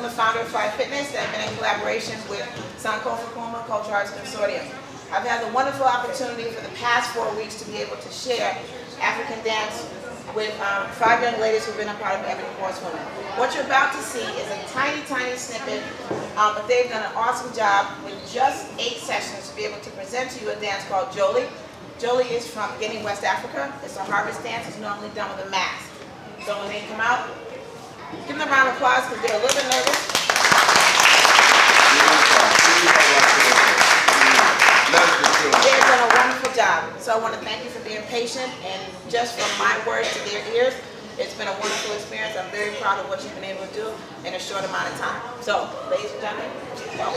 the founder of Fly Fitness and been in collaboration with SANKOFA Cultural Arts Consortium. I've had the wonderful opportunity for the past 4 weeks to be able to share African dance with 5 young ladies who've been a part of Ebony Horsewomen. What you're about to see is a tiny, tiny snippet, but they've done an awesome job with just 8 sessions to be able to present to you a dance called Jolie. Jolie is from Guinea, West Africa. It's a harvest dance. It's normally done with a mask. So when they come out, give them a round of applause because they're a little bit nervous. They've done a wonderful job. So I want to thank you for being patient, and just from my words to their ears, it's been a wonderful experience. I'm very proud of what you've been able to do in a short amount of time. So, ladies and gentlemen, go.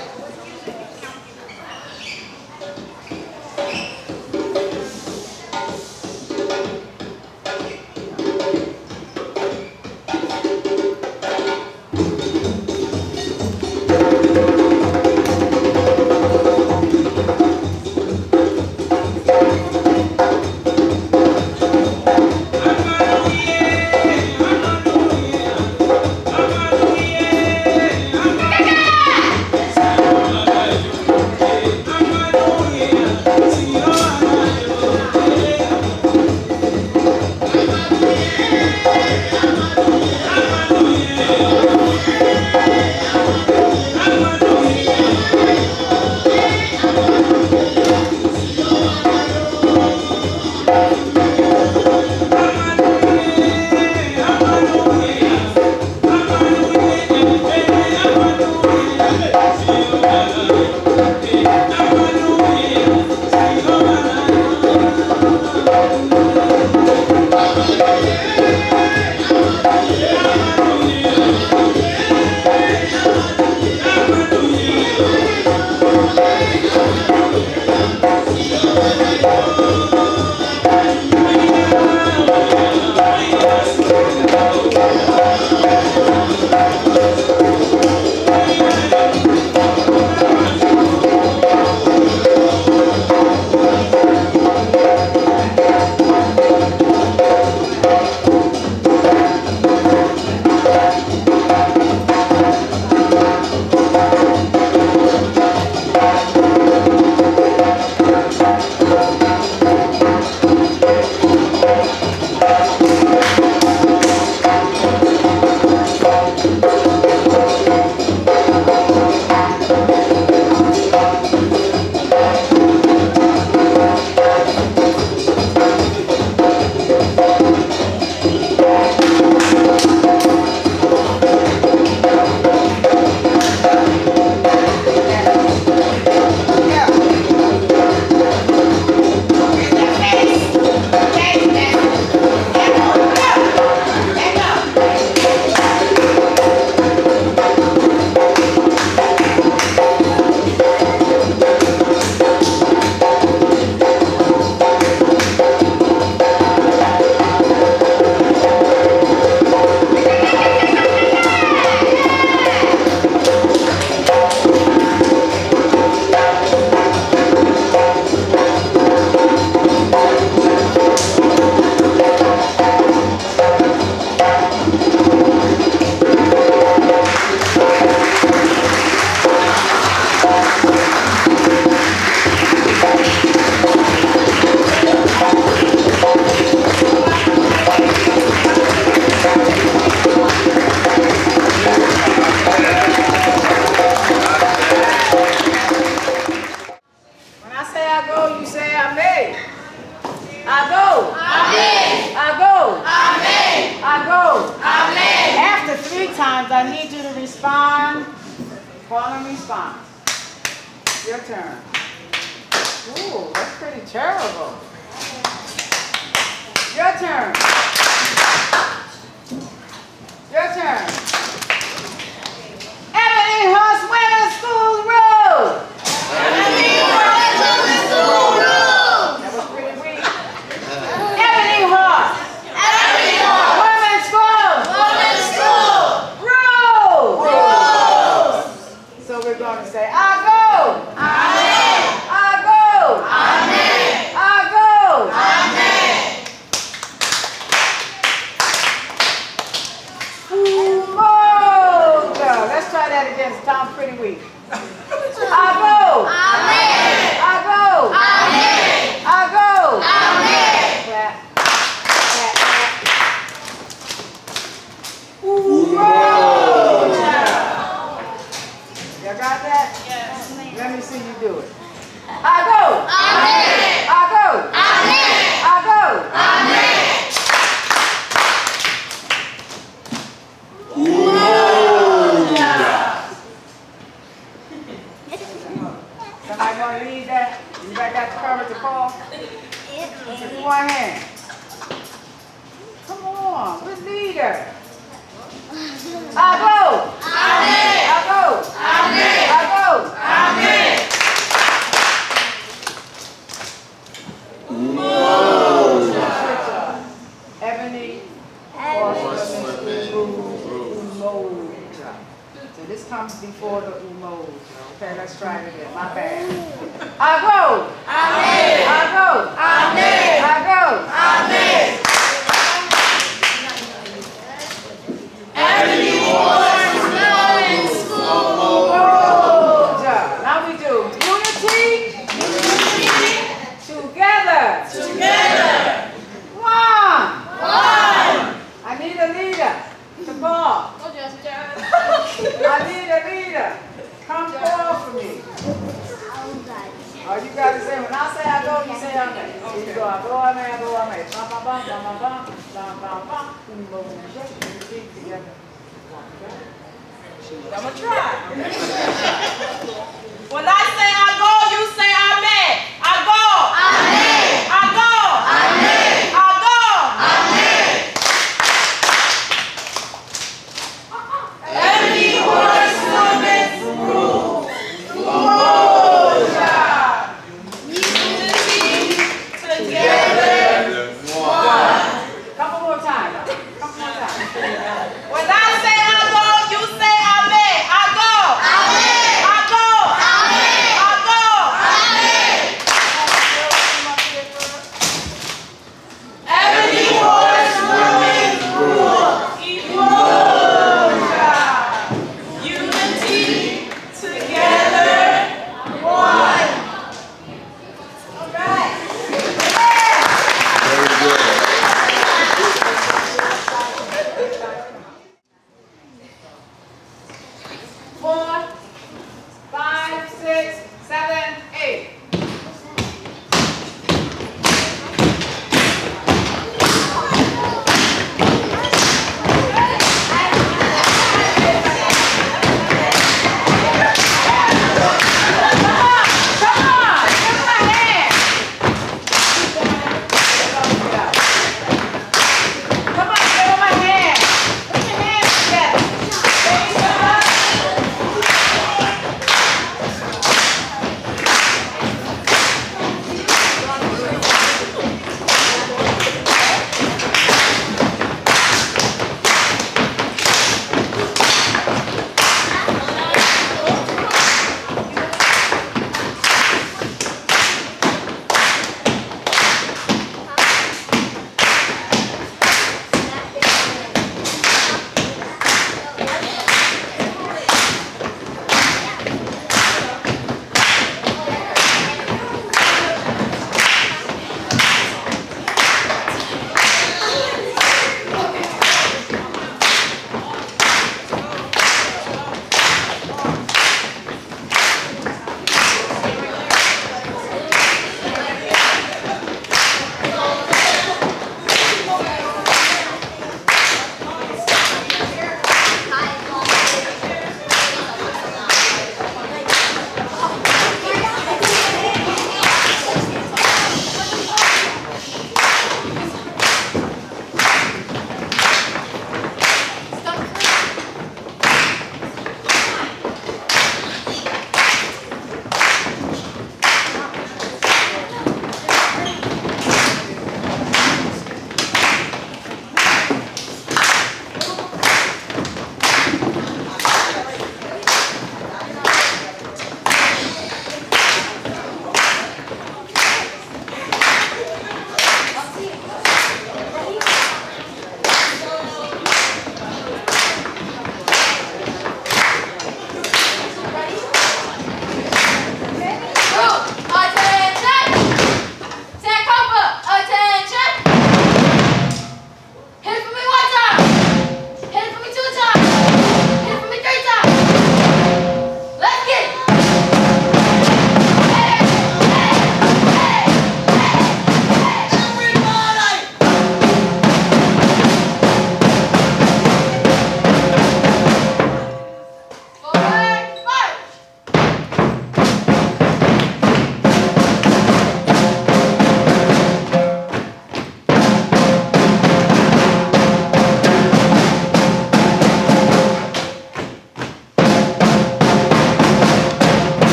I need you to respond. Call and response. Your turn. Ooh, that's pretty terrible. Your turn. Your turn. Ebony Horse Women's School Rule. Ebony Horse Women's School Rule. That was pretty weak. Ebony Horse. Ebony Horse. Women's School. Women's School. Rule. Rules. So we're going to say, I go. Amen. I go. Amen. I go. Amen. Let's try hands, Tom pretty weak. I go. Amen. I go. Amen. I go. Amen. Clap. Clap, clap. Whoa. Y'all got that? Yes. Let me see you do it. I go. Amen. I go. Amen. I go. Amen. Somebody want to lead that? You got the courage to call? Just one hand. Come on, who's leader? I go. Amen. I go. Amen. I go. Amen. Ebony. So this comes before the umoja. Okay, let's try it again. My bad. I go. Amen. I go. Amen. I go. Amen. Ebony was school. Now we do unity. Together. Together. One. I need a leader to call. I need a leader. Come call for me. All you got to say, when I say I go, you say amen. Okay. You go, I go, amen, I go, amen. Bam, bam, bam, bam, bam, bam, bam, bam. Together. I'm going to try. When I say I go, you say amen. I go. Amen. I go. Amen. I go. Amen. Every horse, woman, rule. Unity, together, one. Couple more times. Couple more times. When I say I go, you say amen. I go. Amen. I go. Amen.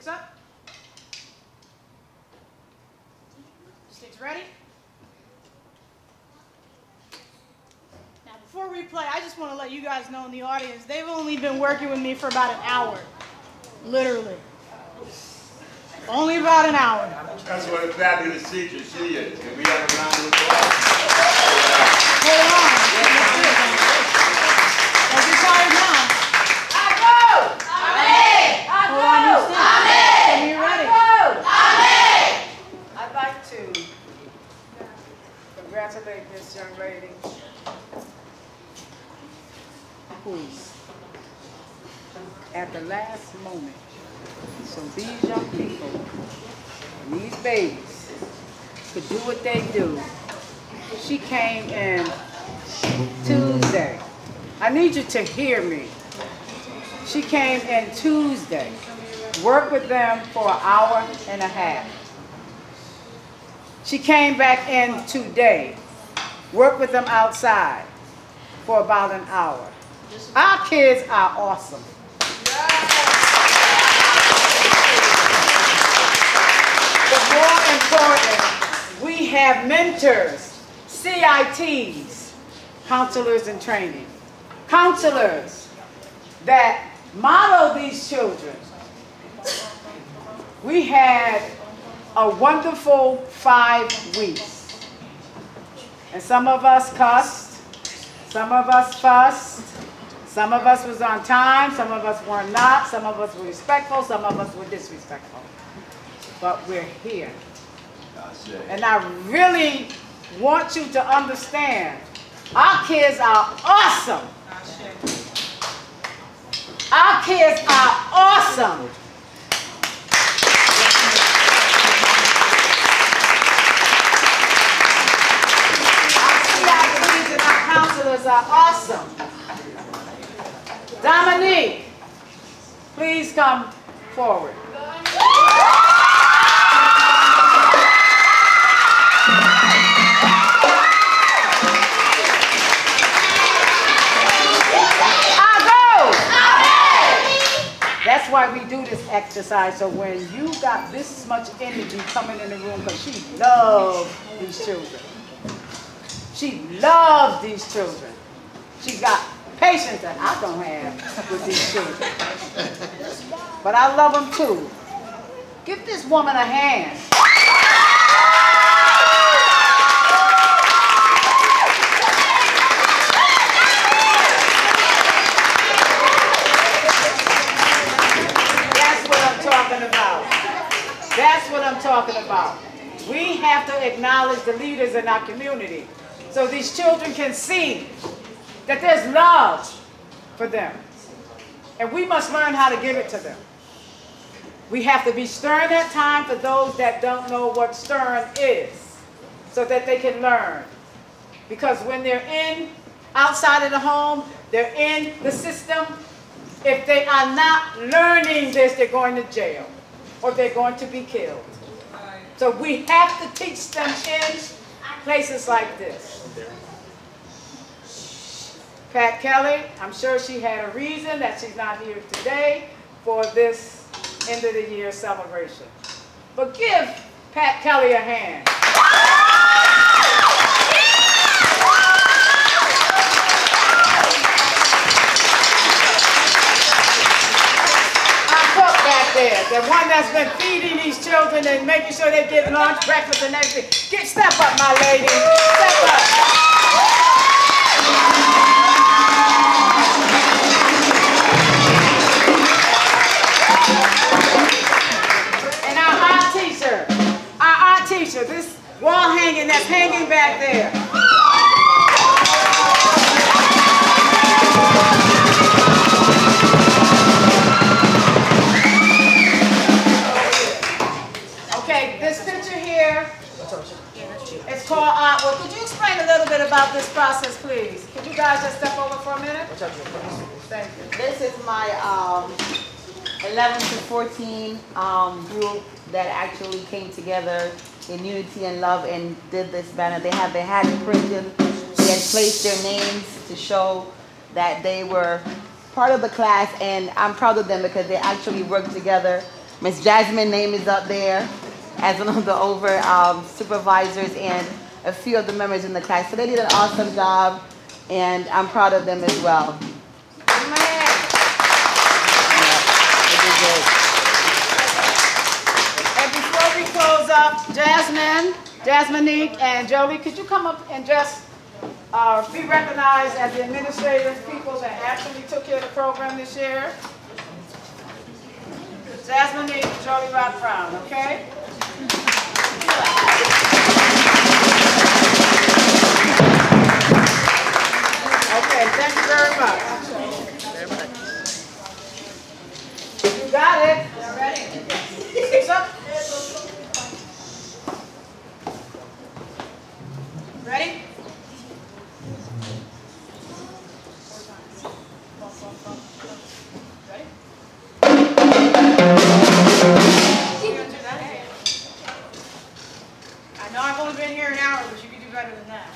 What's up? Sticks ready? Now before we play, I just want to let you guys know in the audience, they've only been working with me for about an hour. Literally. Only about an hour. That's what a fabulous teacher she is. Can we have a round of applause? Hold on. Don't get tired now. I go! Amen! Hold on, you still. Amen! When you're ready. Amen! I'd like to congratulate this young lady who's at the last moment. So these young people, these babies, could do what they do. She came in Tuesday. I need you to hear me. She came in Tuesday, worked with them for an hour and a half. She came back in today, worked with them outside for about an hour. Our kids are awesome. But more important, we have mentors, CITs, counselors in training, counselors that model these children. We had a wonderful 5 weeks. And some of us cussed, some of us fussed, some of us was on time, some of us were not, some of us were respectful, some of us were disrespectful. But we're here. And I really want you to understand, our kids are awesome. Our kids are awesome. Our CITs and our counselors are awesome. Dominique, please come forward. That's why we do this exercise, so when you got this much energy coming in the room, because she loves these children. She loves these children. She's got patience that I don't have with these children. But I love them too. Give this woman a hand. That's what I'm talking about. We have to acknowledge the leaders in our community so these children can see that there's love for them. And we must learn how to give it to them. We have to be stern at times for those that don't know what stern is so that they can learn. Because when they're outside of the home, they're in the system. If they are not learning this, they're going to jail. Or they're going to be killed. So we have to teach them in places like this. Pat Kelly, I'm sure she had a reason that she's not here today for this end of the year celebration. But give Pat Kelly a hand. The one that's been feeding these children and making sure they get lunch, breakfast, and everything. Step up, my lady. Step up. And our art teacher, this wall hanging that's hanging back there. This picture here, it's called artwork. Could you explain a little bit about this process, please? Could you guys just step over for a minute? Thank you. This is my 11 to 14 group that actually came together in unity and love and did this banner. They had their hats printed. They had placed their names to show that they were part of the class, and I'm proud of them because they actually worked together Miss Jasmine name is up there as one of the supervisors and a few of the members in the class. So they did an awesome job, and I'm proud of them as well. And before we close up, Jasmine, and Jolie, could you come up and just be recognized as the administrative people that actually took care of the program this year? Jasmine and Jolie Rock Brown, okay? Okay, thank you very much. You got it. Ready? Six up. Ready? I know I've only been here an hour, but you can do better than that.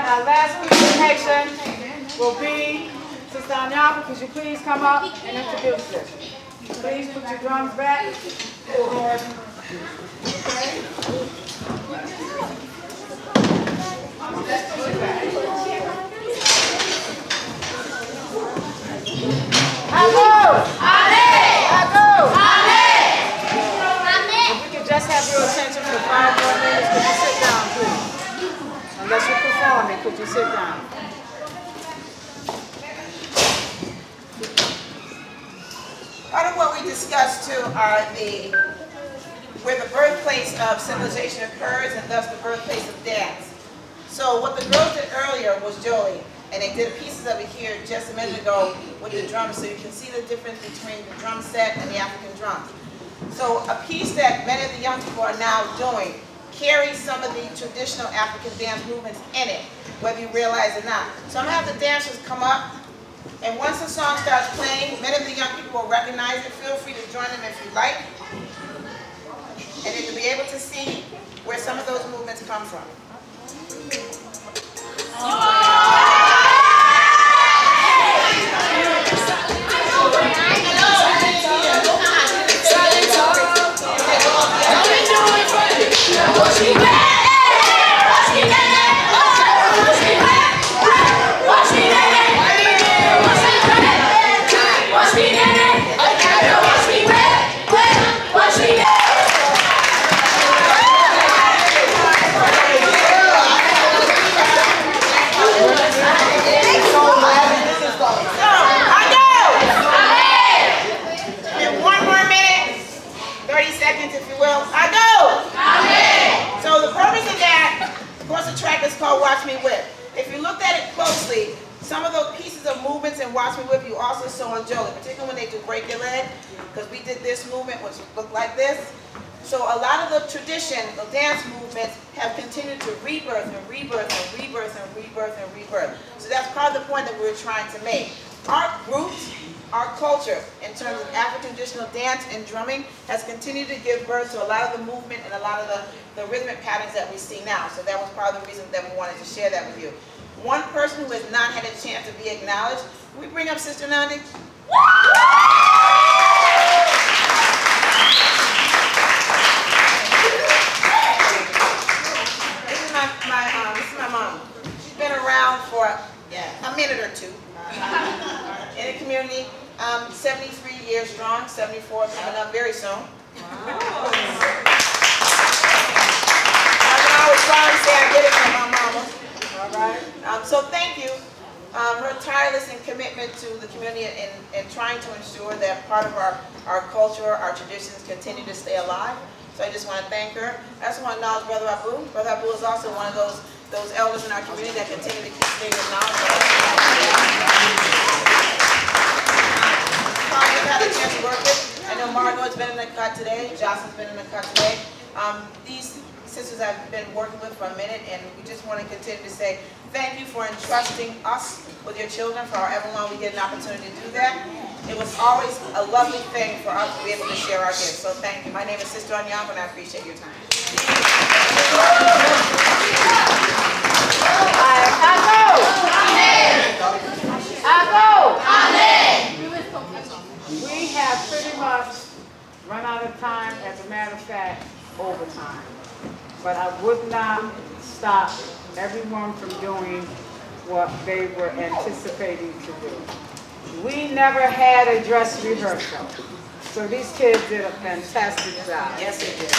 that, our last presentation will be Sister Anyapa. Could you please come up and introduce this? Please put your drums back. Okay. Just have your attention for 5 more minutes. Could you sit down, please? Unless you're performing, could you sit down? Part of what we discussed too are where the birthplace of civilization occurs and thus the birthplace of dance. So what the girls did earlier was Jolie, and they did pieces of it here just a minute ago with the drums, so you can see the difference between the drum set and the African drums. So a piece that many of the young people are now doing carries some of the traditional African dance movements in it, whether you realize it or not. So I'm going to have the dancers come up, and once the song starts playing, many of the young people will recognize it. Feel free to join them if you like. And then you'll be able to see where some of those movements come from. Watch Me Whip. If you looked at it closely, some of those pieces of movements in Watch Me Whip you also saw in Jolie, particularly when they do Break Your Leg, because we did this movement which looked like this. So a lot of the tradition, the dance movements have continued to rebirth and rebirth and rebirth and rebirth and rebirth. So that's part of the point that we were trying to make. Our groups, our culture, in terms of African traditional dance and drumming, has continued to give birth to a lot of the movement and a lot of the rhythmic patterns that we see now. So that was part of the reason that we wanted to share that with you. One person who has not had a chance to be acknowledged, can we bring up Sister Nandi? This is my mom. She's been around for a minute or two in the community. 73 years strong, 74 coming up very soon. I always try to say I get it from my mama. All right. So thank you. Her tireless and commitment to the community and trying to ensure that part of our culture, our traditions continue to stay alive. So I just want to thank her. I also want to acknowledge Brother Abu. Brother Abu is also one of those elders in our community that continue to keep staying acknowledged. I've had a chance to work with. I know Margot has been in the cut today. Jocelyn's been in the cut today. These sisters I've been working with for a minute, and we just want to continue to say thank you for entrusting us with your children for however long we get an opportunity to do that. It was always a lovely thing for us to be able to share our gifts. So thank you. My name is Sister Anyapa, and I appreciate your time. We have pretty much run out of time, as a matter of fact, overtime. But I would not stop everyone from doing what they were anticipating to do. We never had a dress rehearsal, so these kids did a fantastic job. Yes, they did.